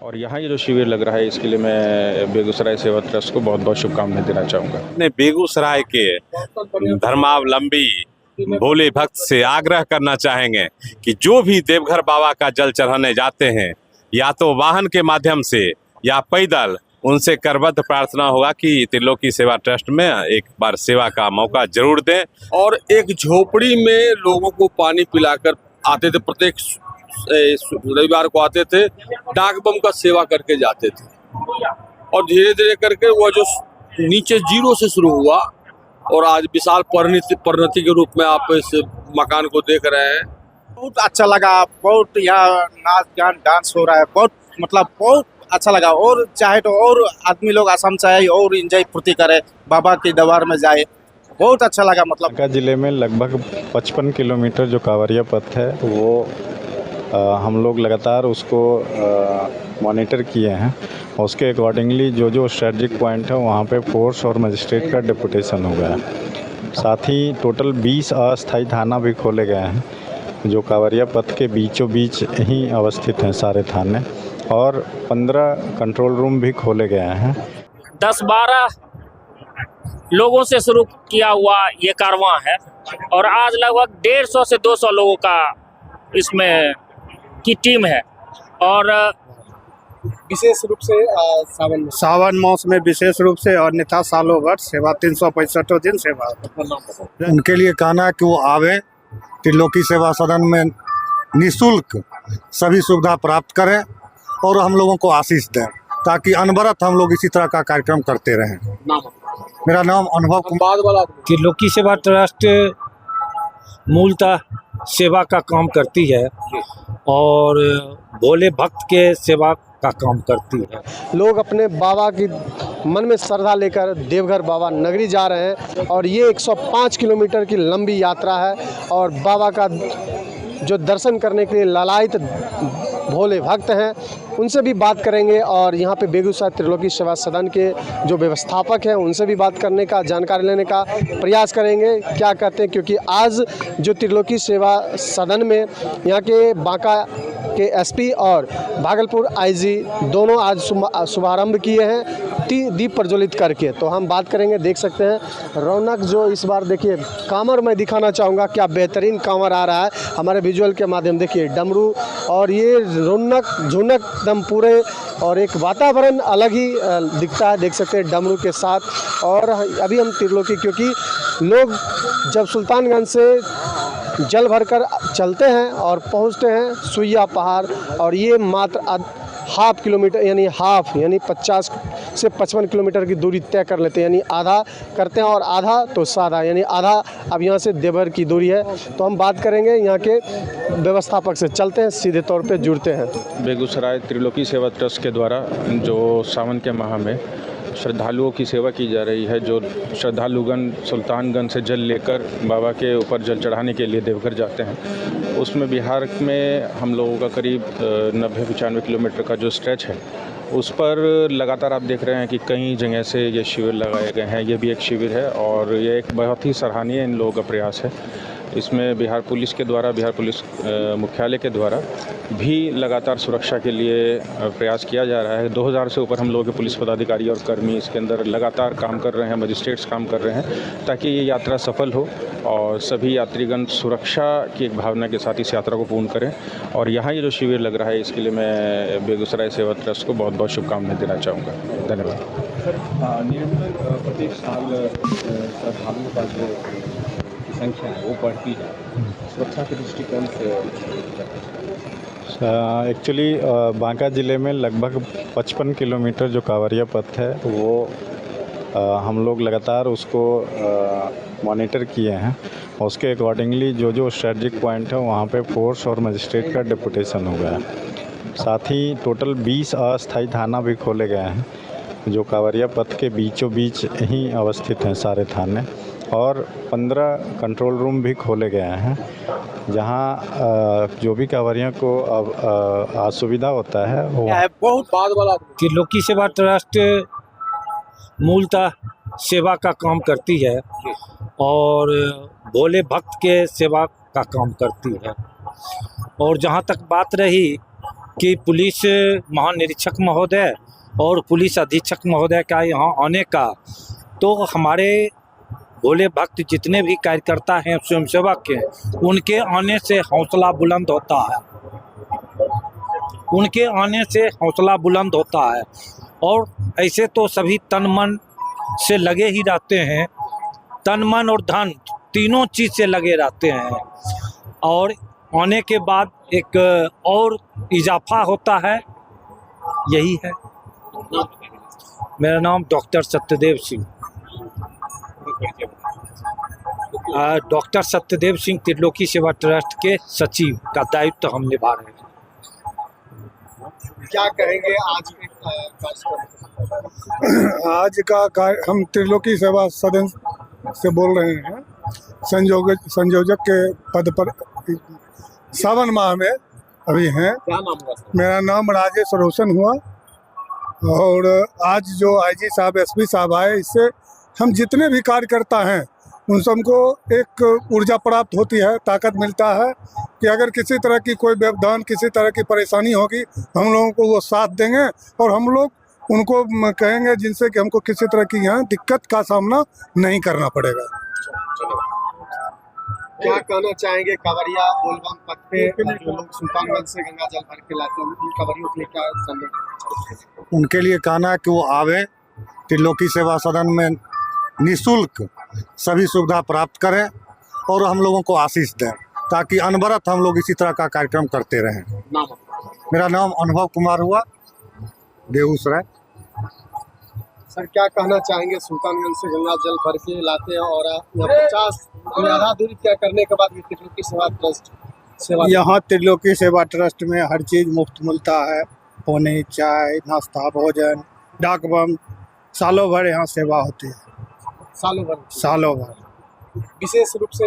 और यहाँ ये जो शिविर लग रहा है इसके लिए मैं बेगूसराय सेवा ट्रस्ट को बहुत बहुत शुभकामनाएं देना चाहूँगा। अपने बेगूसराय के धर्मावलंबी भोले भक्त से आग्रह करना चाहेंगे कि जो भी देवघर बाबा का जल चढ़ाने जाते हैं या तो वाहन के माध्यम से या पैदल, उनसे करबद्ध प्रार्थना होगा कि त्रिलोकी सेवा ट्रस्ट में एक बार सेवा का मौका जरूर दें। और एक झोपड़ी में लोगों को पानी पिलाकर आते थे, प्रत्येक रविवार को आते थे, डाक बम का सेवा करके जाते थे। और धीरे धीरे करके वह जो नीचे जीरो से शुरू हुआ और आज विशाल परिणति के रूप में आप इस मकान को देख रहे हैं। बहुत अच्छा लगा, बहुत यहाँ नाच गान डांस हो रहा है, बहुत अच्छा लगा। और चाहे तो और आदमी लोग असम से आए और एंजॉय पूर्ति करे, बाबा के दरबार में जाए, बहुत अच्छा लगा। बांका जिले में लगभग 55 किलोमीटर जो कांवरिया पथ है वो हम लोग लगातार उसको मॉनिटर किए हैं। उसके अकॉर्डिंगली जो स्ट्रेटजिक पॉइंट है वहाँ पे फोर्स और मजिस्ट्रेट का डिप्यूटेशन हो गया है। साथ ही टोटल 20 अस्थायी थाना भी खोले गए हैं जो कांवरिया पथ के बीचों बीच ही अवस्थित हैं सारे थाने, और 15 कंट्रोल रूम भी खोले गए हैं। 10-12 लोगों से शुरू किया हुआ ये कारवां है और आज लगभग 150 से 200 लोगों का इसमें की टीम है। और विशेष रूप से सावन मास में विशेष रूप से और अन्यथा सालों भर सेवा 365 दिन सेवा। उनके लिए कहना है कि वो आवे त्रिलोकी सेवा सदन में निःशुल्क सभी सुविधा प्राप्त करें और हम लोगों को आशीष दें ताकि अनवरत हम लोग इसी तरह का कार्यक्रम करते रहें। मेरा नाम अनुभव कुमार। त्रिलोकी सेवा ट्रस्ट मूलतः सेवा का काम करती है और भोले भक्त के सेवा का काम करती है। लोग अपने बाबा की मन में श्रद्धा लेकर देवघर बाबा नगरी जा रहे हैं और ये 105 किलोमीटर की लंबी यात्रा है और बाबा का जो दर्शन करने के लिए लालायित भोले भक्त हैं उनसे भी बात करेंगे। और यहाँ पे बेगूसराय त्रिलोकी सेवा सदन के जो व्यवस्थापक हैं उनसे भी बात करने का, जानकारी लेने का प्रयास करेंगे क्या कहते हैं, क्योंकि आज जो त्रिलोकी सेवा सदन में यहाँ के बांका के एसपी और भागलपुर आईजी दोनों आज शुभारंभ किए हैं दीप प्रज्वलित करके। तो हम बात करेंगे, देख सकते हैं रौनक जो इस बार देखिए कांवर मैं दिखाना चाहूँगा, क्या बेहतरीन कांवर आ रहा है हमारे विजुअल के माध्यम। देखिए डमरू और ये रौनक झुनक एकदम पूरे और एक वातावरण अलग ही दिखता है, देख सकते हैं डमरू के साथ। और अभी हम त्रिलोकी, क्योंकि लोग जब सुल्तानगंज से जल भरकर चलते हैं और पहुंचते हैं सुइया पहाड़, और ये मात्र हाफ किलोमीटर यानी 50 से 55 किलोमीटर की दूरी तय कर लेते हैं, यानी आधा करते हैं और आधा तो सादा, यानी आधा अब यहाँ से देवघर की दूरी है। तो हम बात करेंगे यहाँ के व्यवस्थापक से, चलते हैं सीधे तौर पे जुड़ते हैं। बेगूसराय त्रिलोकी सेवा ट्रस्ट के द्वारा जो सावन के माह में श्रद्धालुओं की सेवा की जा रही है, जो श्रद्धालुगण सुल्तानगंज से जल लेकर बाबा के ऊपर जल चढ़ाने के लिए देवघर जाते हैं, उसमें बिहार में हम लोगों का करीब 90-95 किलोमीटर का जो स्ट्रेच है उस पर लगातार आप देख रहे हैं कि कई जगह से ये शिविर लगाए गए हैं। ये भी एक शिविर है और ये एक बहुत ही सराहनीय इन लोगों का प्रयास है। इसमें बिहार पुलिस के द्वारा, बिहार पुलिस मुख्यालय के द्वारा भी लगातार सुरक्षा के लिए प्रयास किया जा रहा है। 2000 से ऊपर हम लोगों के पुलिस पदाधिकारी और कर्मी इसके अंदर लगातार काम कर रहे हैं, मजिस्ट्रेट्स काम कर रहे हैं ताकि ये यात्रा सफल हो और सभी यात्रीगण सुरक्षा की एक भावना के साथ इस यात्रा को पूर्ण करें। और यहाँ ये जो शिविर लग रहा है इसके लिए मैं बेगूसराय सेवा ट्रस्ट को बहुत बहुत शुभकामनाएं देना चाहूँगा। धन्यवाद। प्रत्येक साल श्रद्धालुओं का जो संख्या है वो बढ़ती है, सुरक्षा के दृष्टिकोण से एक्चुअली बांका ज़िले में लगभग 55 किलोमीटर जो कांवरिया पथ है वो हम लोग लगातार उसको मॉनिटर किए हैं। उसके अकॉर्डिंगली जो स्ट्रेटजिक पॉइंट है वहाँ पे फोर्स और मजिस्ट्रेट का डिप्यूटेशन हो गया है। साथ ही टोटल 20 अस्थायी थाना भी खोले गए हैं जो कांवरिया पथ के बीचों बीच ही अवस्थित हैं सारे थाने, और 15 कंट्रोल रूम भी खोले गए हैं जहां जो भी कांवरियों को अब असुविधा होता है वो बहुत बाद वाला। त्रिलोकी सेवा ट्रस्ट मूलतः सेवा का काम करती है और भोले भक्त के सेवा का काम करती है। और जहां तक बात रही कि पुलिस महानिरीक्षक महोदय और पुलिस अधीक्षक महोदय का यहाँ आने का, तो हमारे भोले भक्त जितने भी कार्यकर्ता हैं स्वयंसेवक के, उनके आने से हौसला बुलंद होता है, उनके आने से हौसला बुलंद होता है। और ऐसे तो सभी तन मन से लगे ही रहते हैं, तन मन और धन तीनों चीज़ से लगे रहते हैं, और आने के बाद एक और इजाफा होता है, यही है। मेरा नाम डॉक्टर सत्यदेव सिंह, डॉक्टर सत्यदेव सिंह त्रिलोकी सेवा ट्रस्ट के सचिव का दायित्व हम निभा रहे हैं। क्या कहेंगे आज के आज का हम त्रिलोकी सेवा सदन से बोल रहे हैं, संयोजक के पद पर सावन माह में अभी हैं। क्या नाम हुआ सर? मेरा नाम राजेश रोशन हुआ, और आज जो आईजी साहब एसपी साहब आए, इससे हम जितने भी कार्यकर्ता हैं उन सबको एक ऊर्जा प्राप्त होती है, ताकत मिलता है कि अगर किसी तरह की कोई व्यवधान, किसी तरह की परेशानी होगी, हम लोगों को वो साथ देंगे और हम लोग उनको कहेंगे जिनसे कि हमको किसी तरह की यहाँ दिक्कत का सामना नहीं करना पड़ेगा। क्या कहना चाहेंगे कांवरिया बोलबम पथ पे जो लोग सुल्तानगंज से गंगा जल भर के लाते हैं, उन कांवरियों के लिए क्या संदेश? उनके लिए कहना है कि वो आवे, त्रिलोकी सेवा सदन में निःशुल्क सभी सुविधा प्राप्त करें और हम लोगों को आशीष दें, ताकि अनवरत हम लोग इसी तरह का कार्यक्रम करते रहें। मेरा नाम अनुभव कुमार हुआ, बेगूसराय। सर क्या कहना चाहेंगे, सुल्तानगंज से गंगा जल भर के लाते हैं और यहाँ 50 आधा दूरी तय करने के बाद भी त्रिलोकी सेवा ट्रस्ट सेवा, यहाँ त्रिलोकी सेवा ट्रस्ट में हर चीज़ मुफ्त मिलता है, पानी, चाय, नाश्ता, भोजन, डाक बम, सालों भर यहाँ सेवा होती है। सालों भर विशेष रूप से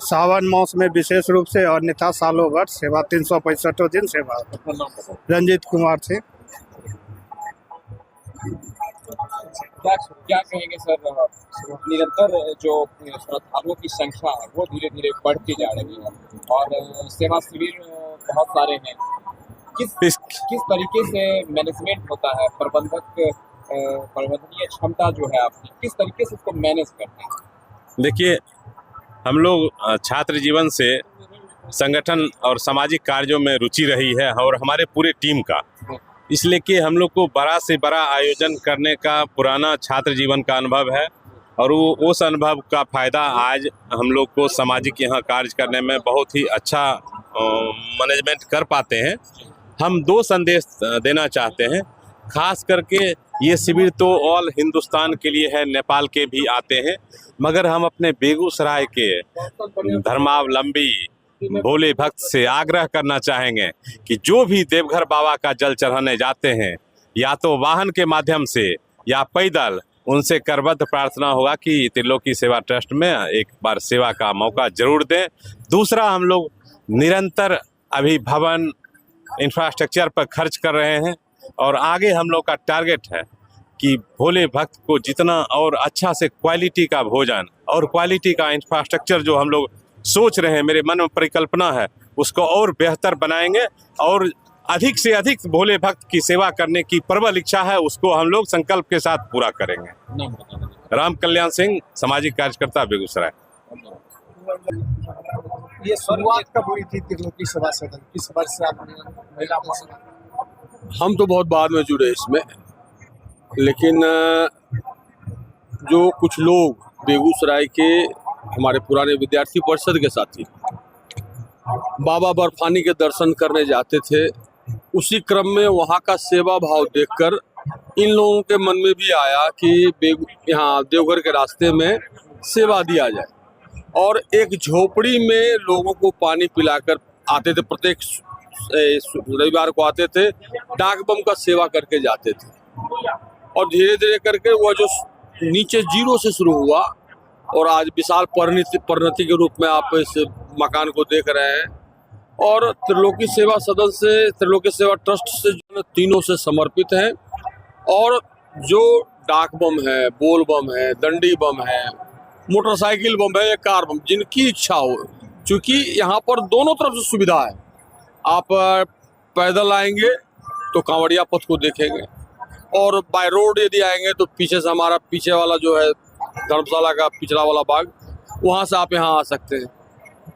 सावन मास में विशेष रूप से, और अन्यथा सालों भर सेवा 365 दिन सेवा होती है। रंजीत कुमार से। क्या कहेंगे सर, निरंतर जो श्रद्धालुओं की संख्या है वो धीरे धीरे बढ़ती जा रही है और सेवा शिविर बहुत सारे हैं, किस तरीके से मैनेजमेंट होता है, प्रबंधनीय क्षमता जो है आपकी, किस तरीके से उसको मैनेज करते हैं? देखिए, हम लोग छात्र जीवन से संगठन और सामाजिक कार्यों में रुचि रही है और हमारे पूरे टीम का, इसलिए कि हम लोग को बड़ा से बड़ा आयोजन करने का पुराना छात्र जीवन का अनुभव है और वो उस अनुभव का फ़ायदा आज हम लोग को सामाजिक यहाँ कार्य करने में बहुत ही अच्छा मैनेजमेंट कर पाते हैं। हम 2 संदेश देना चाहते हैं, खास करके ये शिविर तो ऑल हिंदुस्तान के लिए है, नेपाल के भी आते हैं, मगर हम अपने बेगूसराय के धर्मावलंबी भोले भक्त से आग्रह करना चाहेंगे कि जो भी देवघर बाबा का जल चढ़ाने जाते हैं, या तो वाहन के माध्यम से या पैदल, उनसे करबद्ध प्रार्थना होगा कि त्रिलोकी सेवा ट्रस्ट में एक बार सेवा का मौका जरूर दें। दूसरा, हम लोग निरंतर अभी भवन इंफ्रास्ट्रक्चर पर खर्च कर रहे हैं और आगे हम लोग का टारगेट है कि भोले भक्त को जितना और अच्छा से क्वालिटी का भोजन और क्वालिटी का इंफ्रास्ट्रक्चर जो हम लोग सोच रहे हैं, मेरे मन में परिकल्पना है, उसको और बेहतर बनाएंगे और अधिक से अधिक भोले भक्त की सेवा करने की प्रबल इच्छा है, उसको हम लोग संकल्प के साथ पूरा करेंगे। राम कल्याण सिंह, सामाजिक कार्यकर्ता, बेगूसराय। ये शुरुआत कब हुई थी त्रिलोकी सेवा सदन, किस वर्ष से आपने? हम तो बहुत बाद में जुड़े इसमें, लेकिन जो कुछ लोग बेगूसराय के हमारे पुराने विद्यार्थी परिषद के साथी बाबा बर्फानी के दर्शन करने जाते थे, उसी क्रम में वहाँ का सेवा भाव देखकर इन लोगों के मन में भी आया कि यहाँ देवघर के रास्ते में सेवा दिया जाए और एक झोपड़ी में लोगों को पानी पिलाकर आते थे, प्रत्येक रविवार को आते थे, डाक बम का सेवा करके जाते थे और धीरे धीरे करके वह जो नीचे जीरो से शुरू हुआ और आज विशाल परिणति के रूप में आप इस मकान को देख रहे हैं। और त्रिलोकी सेवा सदन से, त्रिलोकी सेवा ट्रस्ट से जो तीनों से समर्पित हैं और जो डाक बम है, बोल बम है, दंडी बम है, मोटरसाइकिल बम है या कार बम, जिनकी इच्छा हो, क्योंकि यहाँ पर दोनों तरफ से सुविधा है। आप पैदल आएंगे तो कांवड़िया पथ को देखेंगे, और बाय रोड यदि आएंगे तो पीछे से हमारा पीछे वाला जो है धर्मशाला का पिछला वाला बाग, वहाँ से आप यहाँ आ सकते हैं।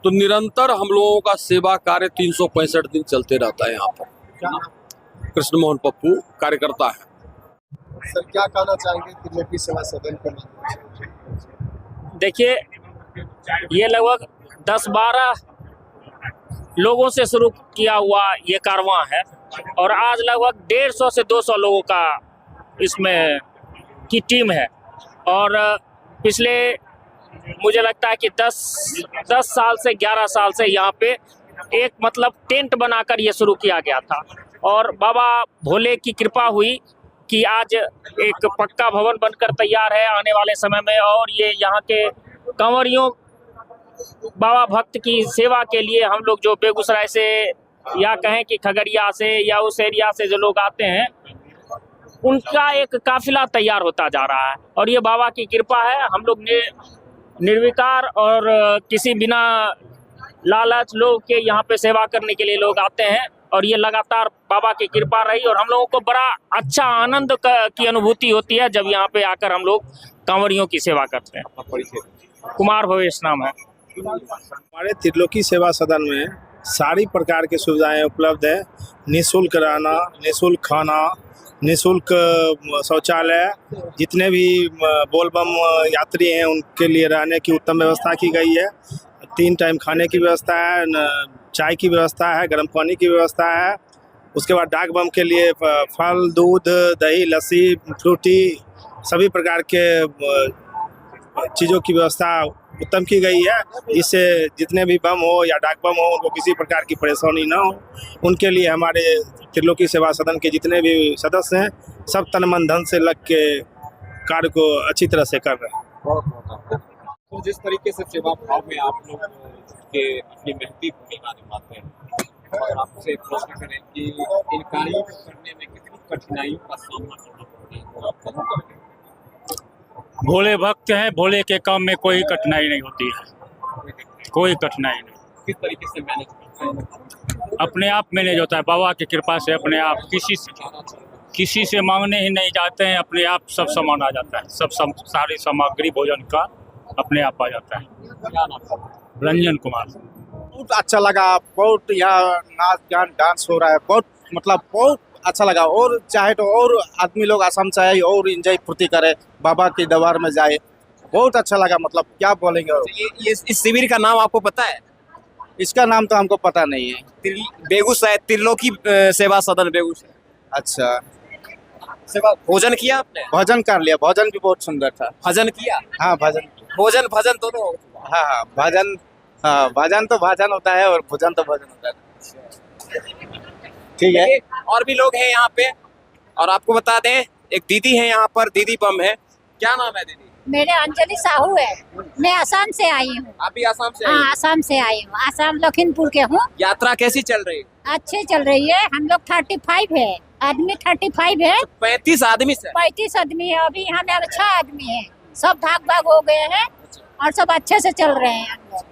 तो निरंतर हम लोगों का सेवा कार्य 365 दिन चलते रहता है। यहाँ पर कृष्ण मोहन पप्पू कार्यकर्ता है। सर क्या कहना चाहेंगे त्रिलोकी सेवा सदन के माध्यम से? देखिए, ये लगभग 10-12 लोगों से शुरू किया हुआ ये कारवां है और आज लगभग 150 से 200 लोगों का इसमें की टीम है। और पिछले मुझे लगता है कि 10 साल से 11 साल से यहाँ पे एक मतलब टेंट बनाकर ये शुरू किया गया था, और बाबा भोले की कृपा हुई कि आज एक पक्का भवन बनकर तैयार है आने वाले समय में। और ये यहाँ के कंवरियों बाबा भक्त की सेवा के लिए हम लोग जो बेगूसराय से या कहें कि खगड़िया से या उस एरिया से जो लोग आते हैं, उनका एक काफिला तैयार होता जा रहा है। और ये बाबा की कृपा है। हम लोग निर्विकार और किसी बिना लालच लोग के यहाँ पे सेवा करने के लिए लोग आते हैं, और ये लगातार बाबा की कृपा रही। और हम लोगों को बड़ा अच्छा आनंद की अनुभूति होती है जब यहाँ पे आकर हम लोग कांवरियों की सेवा करते हैं। कुमार भवेश नाम है। हमारे त्रिलोकी सेवा सदन में सारी प्रकार की सुविधाएं उपलब्ध है। निःशुल्क रहना, निःशुल्क खाना, निःशुल्क शौचालय, जितने भी बोलबम यात्री हैं उनके लिए रहने की उत्तम व्यवस्था की गई है। 3 टाइम खाने की व्यवस्था है, चाय की व्यवस्था है, गर्म पानी की व्यवस्था है। उसके बाद डाक बम के लिए फल, दूध, दही, लस्सी, फ्रूटी, सभी प्रकार के चीज़ों की व्यवस्था उत्तम की गई है। इससे जितने भी बम हो या डाक बम हो उनको किसी प्रकार की परेशानी ना हो, उनके लिए हमारे त्रिलोकी सेवा सदन के जितने भी सदस्य हैं सब तन मन धन से लग के कार्य को अच्छी तरह से कर रहे हैं। तो जिस तरीके से सेवा भाव में आप लोग के अपनी महती भूमिका निभाते हैं, और आपसे प्रश्न करें कि इन कार्यों को करने में कितनी कठिनाइयों का सामना करना पड़ता है, तो आप कहाँ करते हैं? भोले भक्त हैं, भोले के काम में कोई कठिनाई नहीं होती है, कोई कठिनाई नहीं। किस तरीके से मैनेज करते हैं? अपने आप मैनेज होता है बाबा की कृपा से। अपने आप किसी से मांगने ही नहीं जाते हैं, अपने आप सब सामान आ जाता है। सारी सामग्री भोजन का अपने आप आ जाता है। क्या नाम है? रंजन कुमार। बहुत अच्छा लगा, बहुत यहाँ नाच गान डांस हो रहा है, बहुत अच्छा लगा। और चाहे तो और आदमी लोग असम से आए और एंजॉय फुर्ती करे, बाबा के दरबार में जाए, बहुत अच्छा लगा। क्या बोलेंगे। ये इस शिविर का नाम आपको पता है? इसका नाम तो हमको पता नहीं है। बेगूसराय त्रिलोकी सेवा सदन बेगूसराय। अच्छा, सेवा भोजन किया आपने? भजन कर लिया, भजन भी बहुत सुंदर था। भजन किया? हाँ, भजन भजन तो हाँ, भजन तो भजन होता है और भोजन तो भोजन होता है। ठीक है। और भी लोग हैं यहाँ पे, और आपको बता दें एक दीदी है यहाँ पर, दीदी बम है। क्या नाम है दीदी? मेरे अंजलि साहू है, मैं असम से आई हूँ। आप भी आसाम से? हाँ, असम से आई हूँ, असम लखीमपुर के हूँ। यात्रा कैसी चल रही है? अच्छी चल रही है। हम लोग 35 है, आदमी 35 है। 35 आदमी से? 35 आदमी है। अभी यहाँ में 6 आदमी है, सब भाग हो गए हैं और सब अच्छे से चल रहे हैं। हम लोग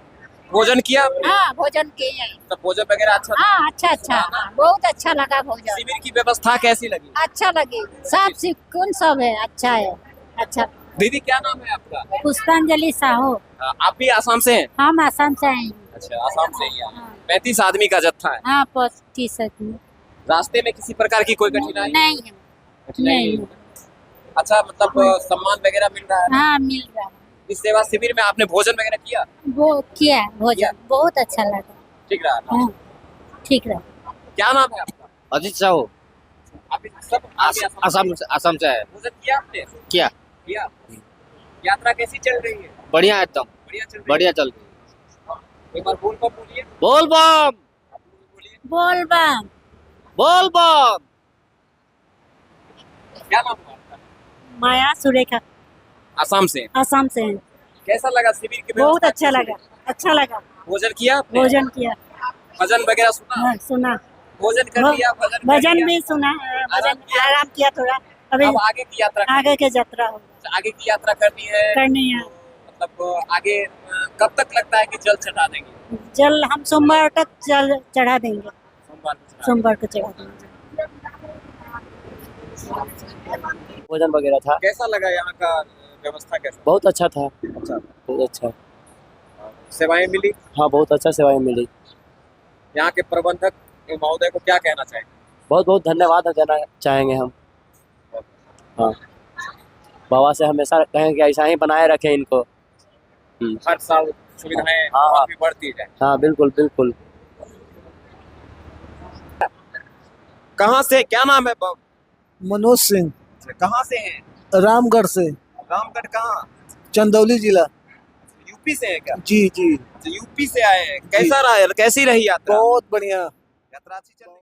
भोजन किया आपने? हाँ, भोजन किए हैं। तो भोजन वगैरह अच्छा? हाँ, अच्छा, बहुत अच्छा लगा भोजन। शिविर की व्यवस्था कैसी लगी? अच्छा लगी, साफ सुकून सब है, अच्छा है, अच्छा। दीदी क्या नाम है आपका? पुष्पांजलि साहू। आप भी आसाम से हैं? हम आसाम से आए। अच्छा, आसाम से ही। 35 आदमी का जत्था है? हाँ, 35 आदमी। रास्ते में किसी प्रकार की कोई कठिनाई? नहीं। अच्छा, मतलब सम्मान वगैरह मिल रहा है? हाँ, मिल रहा है। इस सेवा शिविर में आपने भोजन वगैरह किया? वो किया भोजन, बहुत अच्छा लगा। ठीक रहा? हाँ, ठीक रहा। क्या नाम है आपका? अजीत साहू, आप सब असम से है। भोजन किया आपने? किया। यात्रा कैसी चल रही है? बढ़िया, एकदम बढ़िया चल रही है। एक बार बोल बम बोलिए। बोल बम, बोल बम। बोल बम। क्या नाम है आपका? माया सुरेखा। आसाम से? असम से। कैसा लगा शिविर के? बहुत अच्छा लगा। भोजन किया आपने? भोजन किया। भजन वगैरह सुना? हाँ, सुना। भोजन कर लिया? भजन भी सुना। भजन आराम किया थोड़ा। अभी अब आगे की यात्रा आगे की यात्रा करनी है। मतलब आगे कब तक लगता है कि जल चढ़ा देंगे? जल हम सोमवार तक जल चढ़ा देंगे। सोमवार सोमवार को चढ़ा देंगे। भोजन वगैरह था, कैसा लगा यहाँ का व्यवस्था कैसा? बहुत अच्छा था, अच्छा, बहुत अच्छा। सेवाएं मिली? हाँ, बहुत अच्छा सेवाएं मिली। यहाँ के प्रबंधक महोदय को क्या कहना चाहेंगे? बहुत बहुत धन्यवाद देना चाहेंगे हम। हाँ, बाबा से हमेशा कहें कि ऐसा ही बनाए रखें इनको। हर साल सुविधाएं हाँ, और भी बढ़ती जाए। हाँ, बिल्कुल बिल्कुल। कहाँ से, क्या नाम है? मनोज सिंह, कहाँ से हैं? रामगढ़ से, रामगढ़ कहाँ? चंदौली जिला। यूपी से है क्या? जी जी, यूपी से आए हैं। कैसा रहा, कैसी रही यात्रा? बहुत बढ़िया। यात्रा अच्छी चली?